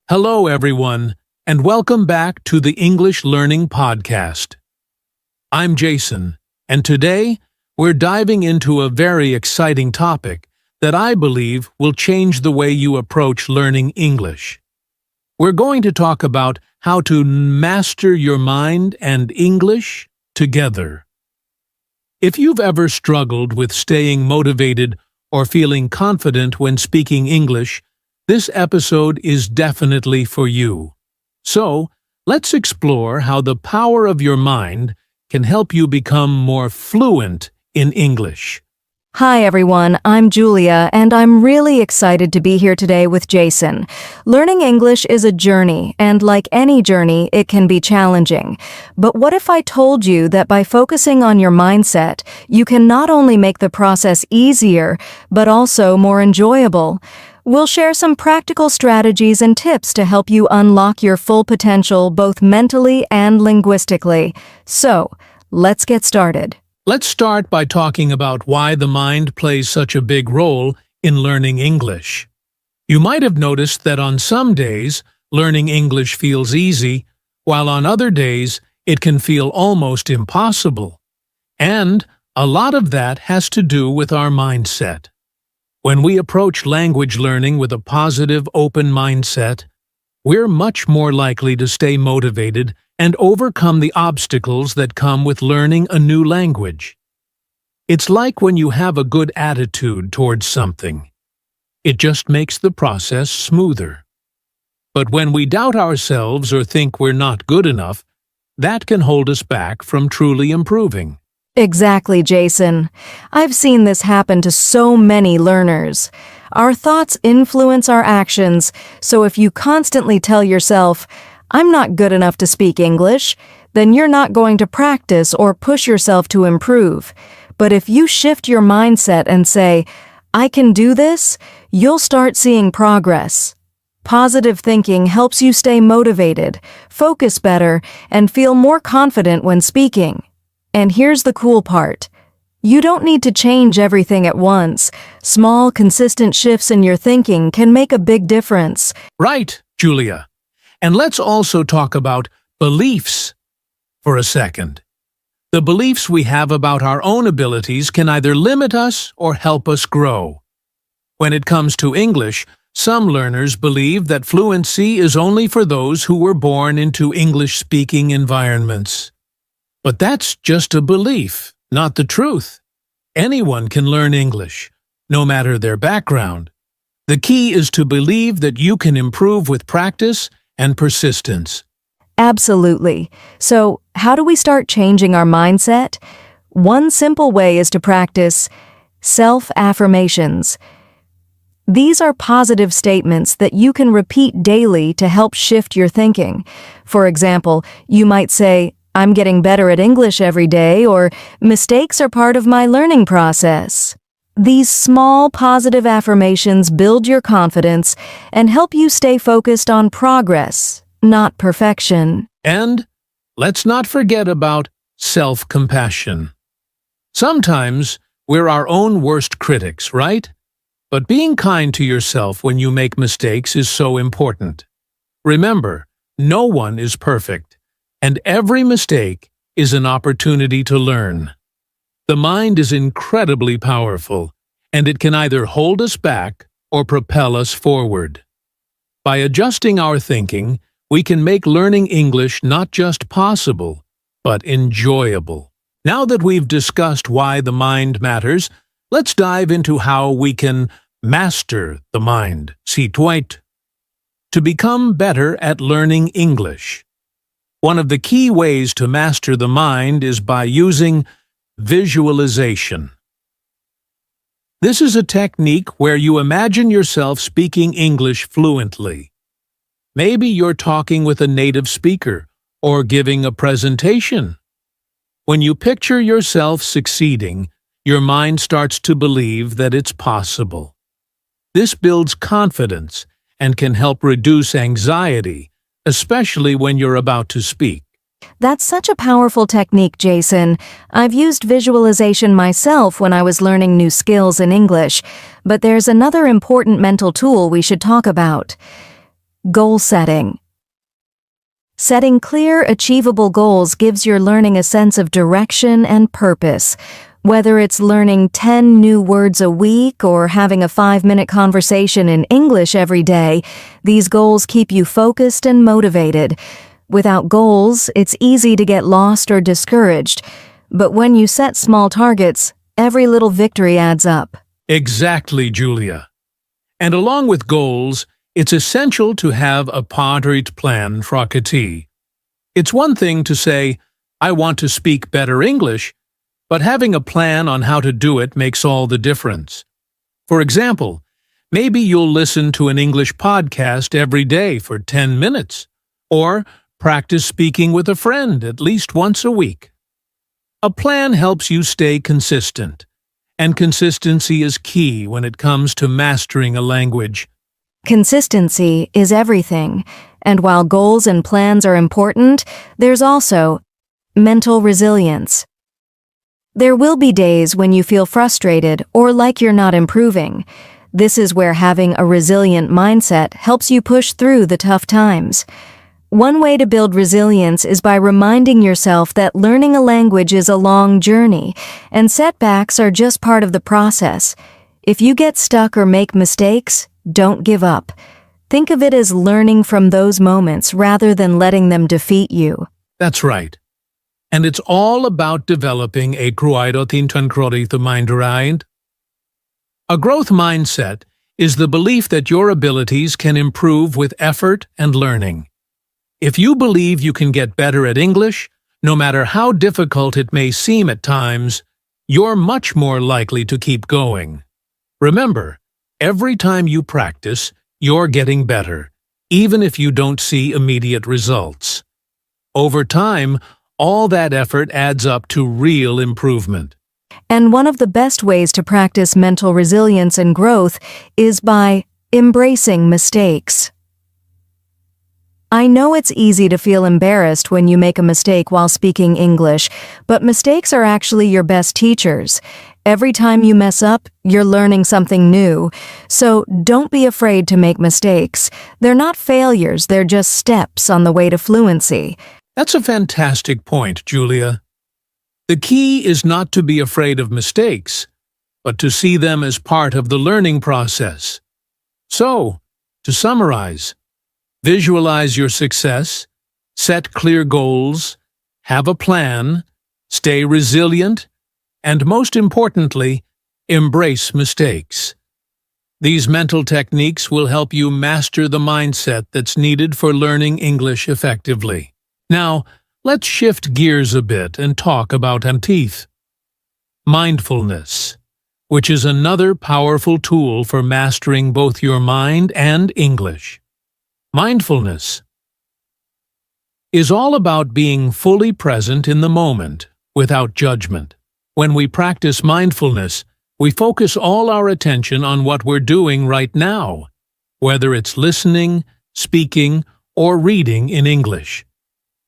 Hello, everyone, and welcome back to the English Learning Podcast. I'm Jason, and today we're diving into a very exciting topic that I believe will change the way you approach learning English. We're going to talk about how to master your mind and English together. If you've ever struggled with staying motivated or feeling confident when speaking English, this episode is definitely for you. So, let's explore how the power of your mind can help you become more fluent in English. Hi everyone, I'm Julia, and I'm really excited to be here today with Jason. Learning English is a journey, and like any journey, it can be challenging. But what if I told you that by focusing on your mindset, you can not only make the process easier, but also more enjoyable? We'll share some practical strategies and tips to help you unlock your full potential both mentally and linguistically. So, let's get started. Let's start by talking about why the mind plays such a big role in learning English. You might have noticed that on some days, learning English feels easy, while on other days, it can feel almost impossible. And a lot of that has to do with our mindset. When we approach language learning with a positive, open mindset, we're much more likely to stay motivated and overcome the obstacles that come with learning a new language. It's like when you have a good attitude towards something. It just makes the process smoother. But when we doubt ourselves or think we're not good enough, that can hold us back from truly improving. Exactly, Jason. I've seen this happen to so many learners. Our thoughts influence our actions, so if you constantly tell yourself, "I'm not good enough to speak English," then you're not going to practice or push yourself to improve. But if you shift your mindset and say, "I can do this," you'll start seeing progress. Positive thinking helps you stay motivated, focus better, and feel more confident when speaking. And here's the cool part. You don't need to change everything at once. Small, consistent shifts in your thinking can make a big difference. Right, Julia. And let's also talk about beliefs for a second. The beliefs we have about our own abilities can either limit us or help us grow. When it comes to English, some learners believe that fluency is only for those who were born into English-speaking environments. But that's just a belief, not the truth. Anyone can learn English, no matter their background. The key is to believe that you can improve with practice and persistence. Absolutely. So, how do we start changing our mindset? One simple way is to practice self-affirmations. These are positive statements that you can repeat daily to help shift your thinking. For example, you might say, "I'm getting better at English every day," or "Mistakes are part of my learning process." These small positive affirmations build your confidence and help you stay focused on progress, not perfection. And let's not forget about self-compassion. Sometimes we're our own worst critics, right? But being kind to yourself when you make mistakes is so important. Remember, no one is perfect, and every mistake is an opportunity to learn. The mind is incredibly powerful, and it can either hold us back or propel us forward. By adjusting our thinking, we can make learning English not just possible, but enjoyable. Now that we've discussed why the mind matters, let's dive into how we can master the mind. To become better at learning English. One of the key ways to master the mind is by using visualization. This is a technique where you imagine yourself speaking English fluently. Maybe you're talking with a native speaker or giving a presentation. When you picture yourself succeeding, your mind starts to believe that it's possible. This builds confidence and can help reduce anxiety, especially when you're about to speak. That's such a powerful technique, Jason. I've used visualization myself when I was learning new skills in English, but there's another important mental tool we should talk about. Goal setting. Setting clear, achievable goals gives your learning a sense of direction and purpose. Whether it's learning 10 new words a week or having a 5-minute conversation in English every day, these goals keep you focused and motivated. Without goals, it's easy to get lost or discouraged. But when you set small targets, every little victory adds up. Exactly, Julia. And along with goals, it's essential to have a padraig plan frágtí. It's one thing to say, I want to speak better English, but having a plan on how to do it makes all the difference. For example, maybe you'll listen to an English podcast every day for 10 minutes, or practice speaking with a friend at least once a week. A plan helps you stay consistent, and consistency is key when it comes to mastering a language. Consistency is everything, and while goals and plans are important, there's also mental resilience. There will be days when you feel frustrated or like you're not improving. This is where having a resilient mindset helps you push through the tough times. One way to build resilience is by reminding yourself that learning a language is a long journey, and setbacks are just part of the process. If you get stuck or make mistakes, don't give up. Think of it as learning from those moments rather than letting them defeat you. That's right. And it's all about developing a growth mind. A growth mindset is the belief that your abilities can improve with effort and learning. If you believe you can get better at English, no matter how difficult it may seem at times, you're much more likely to keep going. Remember, every time you practice, you're getting better, even if you don't see immediate results. Over time, all that effort adds up to real improvement. And one of the best ways to practice mental resilience and growth is by embracing mistakes. I know it's easy to feel embarrassed when you make a mistake while speaking English, but mistakes are actually your best teachers. Every time you mess up, you're learning something new. So don't be afraid to make mistakes. They're not failures, they're just steps on the way to fluency. That's a fantastic point, Julia. The key is not to be afraid of mistakes, but to see them as part of the learning process. So, to summarize, visualize your success, set clear goals, have a plan, stay resilient, and most importantly, embrace mistakes. These mental techniques will help you master the mindset that's needed for learning English effectively. Now, let's shift gears a bit and talk about teeth. Mindfulness, which is another powerful tool for mastering both your mind and English. Mindfulness is all about being fully present in the moment, without judgment. When we practice mindfulness, we focus all our attention on what we're doing right now, whether it's listening, speaking, or reading in English.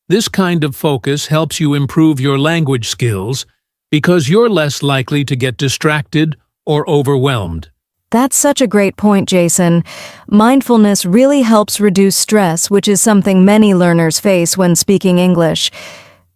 This kind of focus helps you improve your language skills because you're less likely to get distracted or overwhelmed. That's such a great point, Jason. Mindfulness really helps reduce stress, which is something many learners face when speaking English.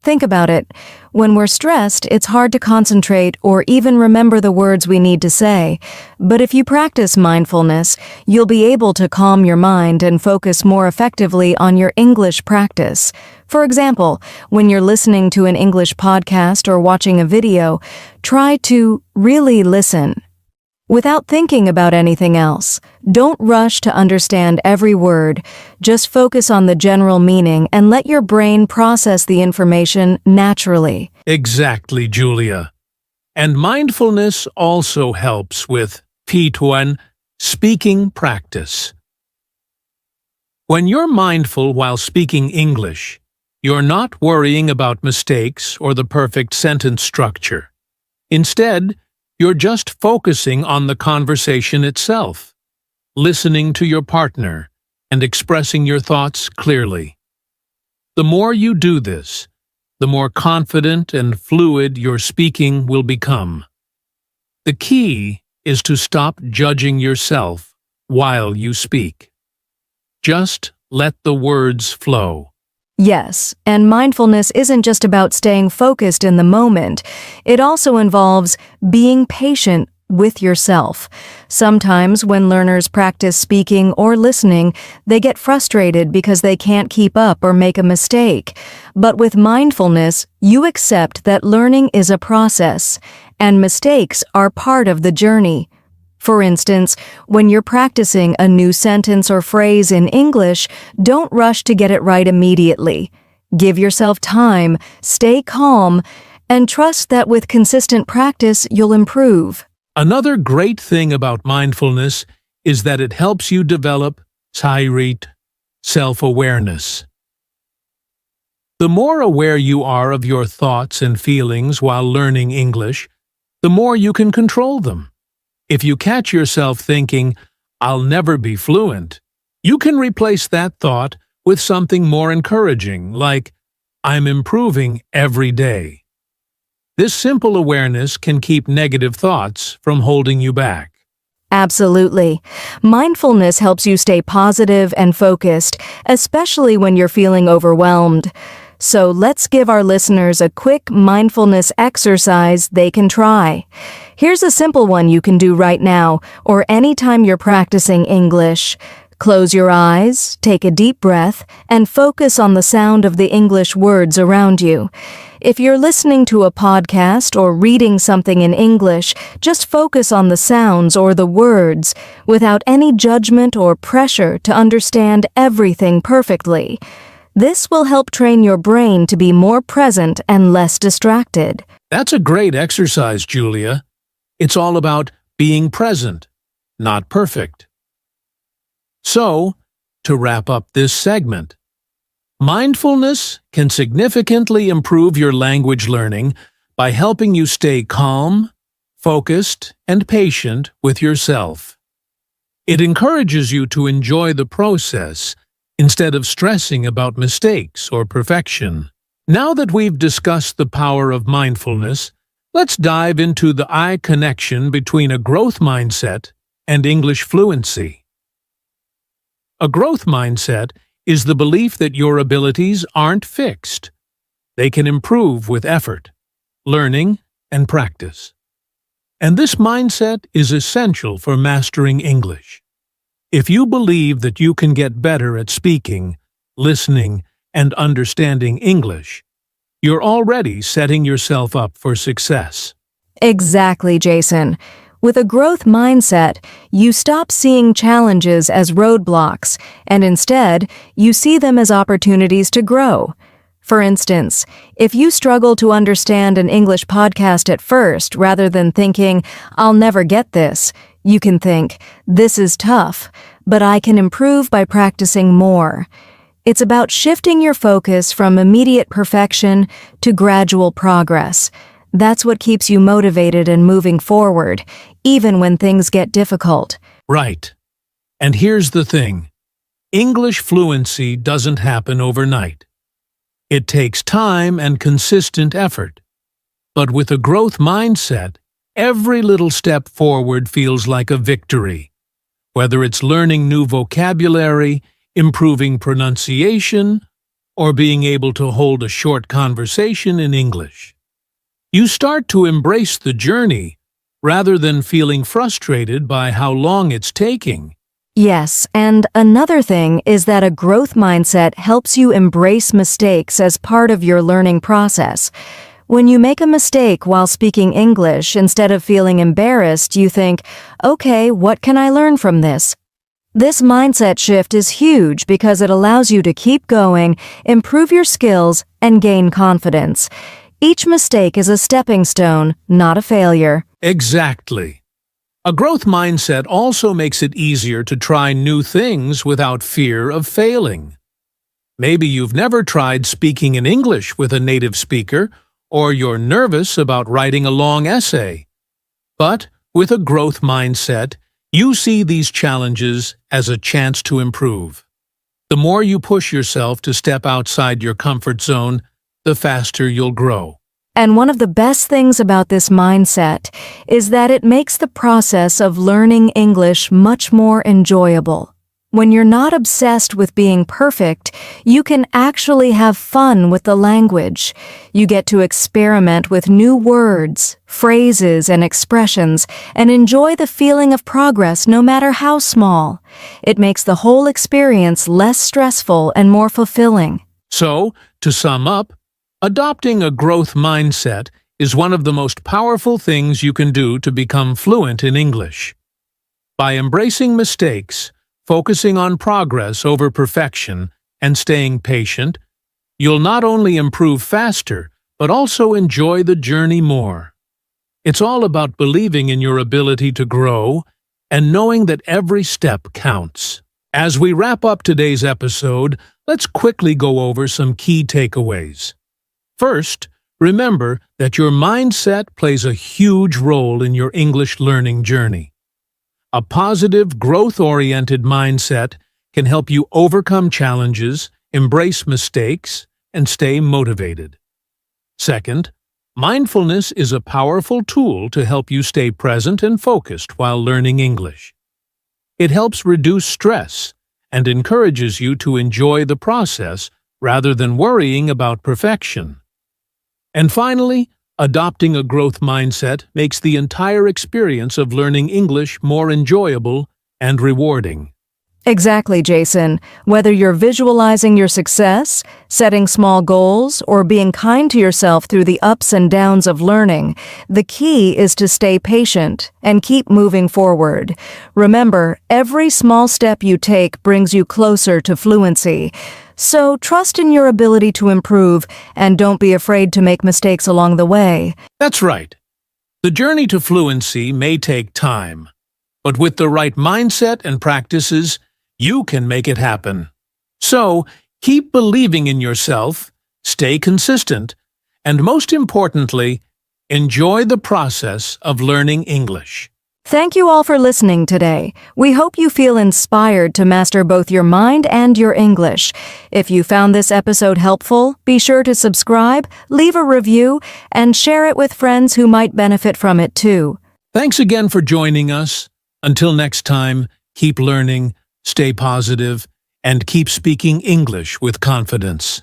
Think about it. When we're stressed, it's hard to concentrate or even remember the words we need to say. But if you practice mindfulness, you'll be able to calm your mind and focus more effectively on your English practice. For example, when you're listening to an English podcast or watching a video, try to really listen without thinking about anything else. Don't rush to understand every word. Just focus on the general meaning and let your brain process the information naturally. Exactly, Julia. And mindfulness also helps with P1, speaking practice. When you're mindful while speaking English, you're not worrying about mistakes or the perfect sentence structure. Instead, you're just focusing on the conversation itself, listening to your partner, and expressing your thoughts clearly. The more you do this, the more confident and fluid your speaking will become. The key is to stop judging yourself while you speak. Just let the words flow. Yes, and mindfulness isn't just about staying focused in the moment. It also involves being patient with yourself. Sometimes when learners practice speaking or listening, they get frustrated because they can't keep up or make a mistake. But with mindfulness, you accept that learning is a process, and mistakes are part of the journey. For instance, when you're practicing a new sentence or phrase in English, don't rush to get it right immediately. Give yourself time, stay calm, and trust that with consistent practice, you'll improve. Another great thing about mindfulness is that it helps you develop tairit, self-awareness. The more aware you are of your thoughts and feelings while learning English, the more you can control them. If you catch yourself thinking, "I'll never be fluent," you can replace that thought with something more encouraging, like, "I'm improving every day." This simple awareness can keep negative thoughts from holding you back. Absolutely. Mindfulness helps you stay positive and focused, especially when you're feeling overwhelmed. So let's give our listeners a quick mindfulness exercise they can try. Here's a simple one you can do right now, or anytime you're practicing English. Close your eyes, take a deep breath, and focus on the sound of the English words around you. If you're listening to a podcast or reading something in English, just focus on the sounds or the words, without any judgment or pressure to understand everything perfectly. This will help train your brain to be more present and less distracted. That's a great exercise, Julia. It's all about being present, not perfect. So, to wrap up this segment, mindfulness can significantly improve your language learning by helping you stay calm, focused, and patient with yourself. It encourages you to enjoy the process instead of stressing about mistakes or perfection. Now that we've discussed the power of mindfulness, let's dive into the eye connection between a growth mindset and English fluency. A growth mindset is the belief that your abilities aren't fixed. They can improve with effort, learning, and practice. And this mindset is essential for mastering English. If you believe that you can get better at speaking, listening, and understanding English, you're already setting yourself up for success. Exactly, Jason. With a growth mindset, you stop seeing challenges as roadblocks, and instead, you see them as opportunities to grow. For instance, if you struggle to understand an English podcast at first rather than thinking, "I'll never get this," you can think, "This is tough, but I can improve by practicing more." It's about shifting your focus from immediate perfection to gradual progress. That's what keeps you motivated and moving forward, even when things get difficult. Right. And here's the thing. English fluency doesn't happen overnight. It takes time and consistent effort. But with a growth mindset, every little step forward feels like a victory. Whether it's learning new vocabulary, improving pronunciation, or being able to hold a short conversation in English. You start to embrace the journey rather than feeling frustrated by how long it's taking. Yes, and another thing is that a growth mindset helps you embrace mistakes as part of your learning process. When you make a mistake while speaking English, instead of feeling embarrassed, you think, "Okay, what can I learn from this?" This mindset shift is huge because it allows you to keep going, improve your skills, and gain confidence. Each mistake is a stepping stone, not a failure. Exactly. A growth mindset also makes it easier to try new things without fear of failing. Maybe you've never tried speaking in English with a native speaker, or you're nervous about writing a long essay. But with a growth mindset, you see these challenges as a chance to improve. The more you push yourself to step outside your comfort zone, the faster you'll grow. And one of the best things about this mindset is that it makes the process of learning English much more enjoyable. When you're not obsessed with being perfect, you can actually have fun with the language. You get to experiment with new words, phrases, and expressions, and enjoy the feeling of progress no matter how small. It makes the whole experience less stressful and more fulfilling. So, to sum up, adopting a growth mindset is one of the most powerful things you can do to become fluent in English. By embracing mistakes, focusing on progress over perfection, and staying patient, you'll not only improve faster, but also enjoy the journey more. It's all about believing in your ability to grow and knowing that every step counts. As we wrap up today's episode, let's quickly go over some key takeaways. First, remember that your mindset plays a huge role in your English learning journey. A positive, growth-oriented mindset can help you overcome challenges, embrace mistakes, and stay motivated. Second, mindfulness is a powerful tool to help you stay present and focused while learning English. It helps reduce stress and encourages you to enjoy the process rather than worrying about perfection. And finally, adopting a growth mindset makes the entire experience of learning English more enjoyable and rewarding. Exactly, Jason. Whether you're visualizing your success, setting small goals, or being kind to yourself through the ups and downs of learning, the key is to stay patient and keep moving forward. Remember, every small step you take brings you closer to fluency. So trust in your ability to improve and don't be afraid to make mistakes along the way. That's right. The journey to fluency may take time, but with the right mindset and practices, you can make it happen. So, keep believing in yourself, stay consistent, and most importantly, enjoy the process of learning English. Thank you all for listening today. We hope you feel inspired to master both your mind and your English. If you found this episode helpful, be sure to subscribe, leave a review, and share it with friends who might benefit from it too. Thanks again for joining us. Until next time, keep learning, stay positive, and keep speaking English with confidence.